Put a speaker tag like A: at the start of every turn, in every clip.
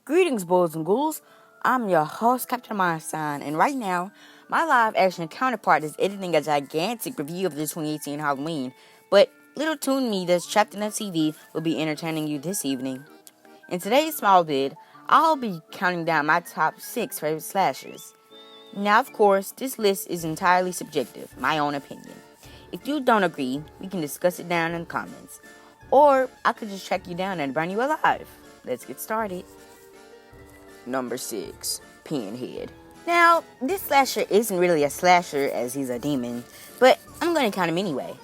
A: Greetings, boys and ghouls. I'm your host, Captain Myenstein, and right now, my live-action counterpart is editing a gigantic review of the 2018 Halloween, but little toon me that's trapped in a TV will be entertaining you this evening. In today's small vid, I'll be counting down my top 6 favorite slashers. Now, of course, this list is entirely subjective, my own opinion. If you don't agree, we can discuss it down in the comments, or I could just track you down and burn you alive. Let's get started. Number 6, Pinhead. Now, this slasher isn't really a slasher as he's a demon, but I'm going to count him anyway.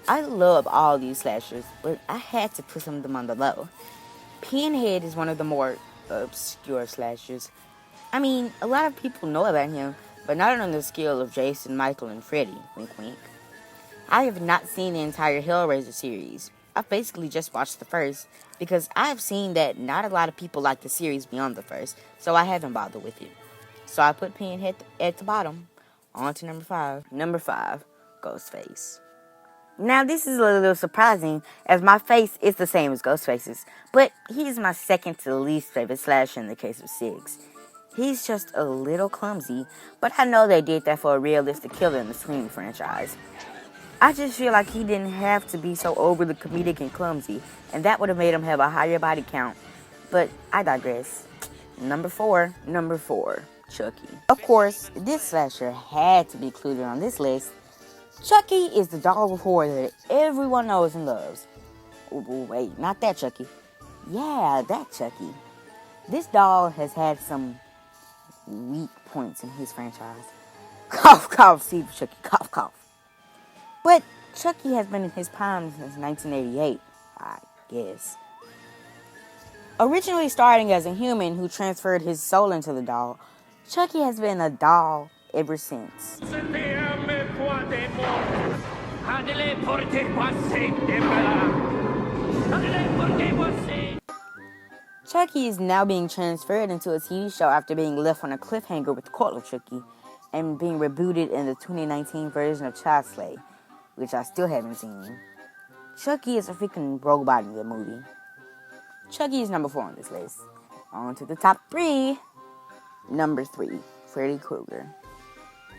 A: I love all these slashers, but I had to put some of them on the low. Pinhead is one of the more obscure slashers. I mean, a lot of people know about him, but not on the scale of Jason, Michael, and Freddy, wink wink. I have not seen the entire Hellraiser series. I've basically just watched the first, because I've seen that not a lot of people like the series beyond the first, so I haven't bothered with it. So I put Pinhead at the bottom. On to number 5. Number 5, Ghostface. Now this is a little surprising, as my face is the same as Ghostface's, but he's my second to least favorite slasher in the case of 6. He's just a little clumsy, but I know they did that for a realistic killer in the Scream franchise. I just feel like he didn't have to be so overly comedic and clumsy, and that would have made him have a higher body count. But I digress. Number 4, Chucky. Of course, this slasher had to be included on this list. Chucky is the doll of horror that everyone knows and loves. Wait, not that Chucky. Yeah, that Chucky. This doll has had some weak points in his franchise. Cough, cough, see Chucky, cough, cough. But Chucky has been in his prime since 1988, I guess. Originally starting as a human who transferred his soul into the doll, Chucky has been a doll ever since. Chucky is now being transferred into a TV show after being left on a cliffhanger with Cult of Chucky and being rebooted in the 2019 version of Child's Play, which I still haven't seen. Chucky is a freaking robot in the movie. Chucky is number 4 on this list. On to the top 3. Number 3, Freddy Krueger.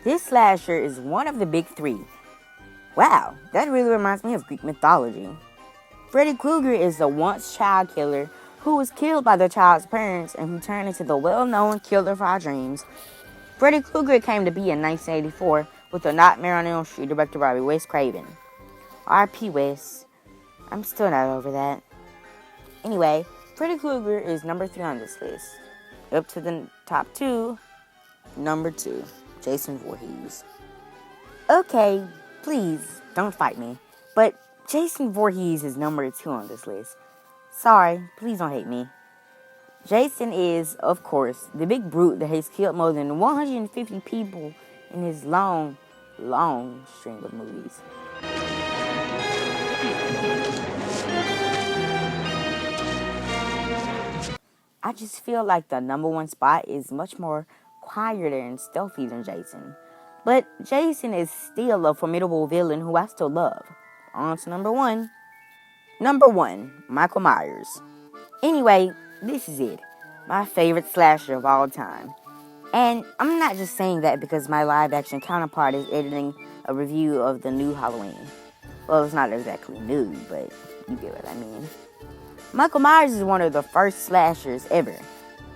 A: This slasher is one of the big 3. Wow, that really reminds me of Greek mythology. Freddy Krueger is the once child killer who was killed by the child's parents and who turned into the well-known killer of our dreams. Freddy Krueger came to be in 1984 with A Nightmare on Elm Street directed by Wes Craven. R.I.P. Wes. I'm still not over that. Anyway, Freddy Krueger is number 3 on this list. Up to the top 2. Number 2, Jason Voorhees. Okay, please, don't fight me. But Jason Voorhees is number 2 on this list. Sorry, please don't hate me. Jason is, of course, the big brute that has killed more than 150 people in his long string of movies. I just feel like the number 1 spot is much more quieter and stealthy than Jason. But Jason is still a formidable villain who I still love. On to number 1. Number 1, Michael Myers. Anyway, this is it. My favorite slasher of all time. And I'm not just saying that because my live-action counterpart is editing a review of the new Halloween. Well, it's not exactly new, but you get what I mean. Michael Myers is one of the first slashers ever.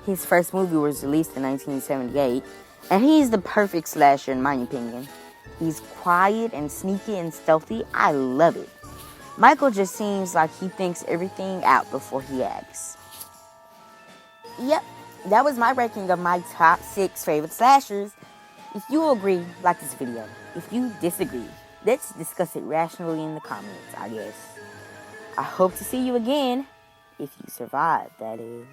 A: His first movie was released in 1978, and he's the perfect slasher in my opinion. He's quiet and sneaky and stealthy. I love it. Michael just seems like he thinks everything out before he acts. Yep, that was my ranking of my top 6 favorite slashers. If you agree, like this video. If you disagree, let's discuss it rationally in the comments, I guess. I hope to see you again, if you survive, that is.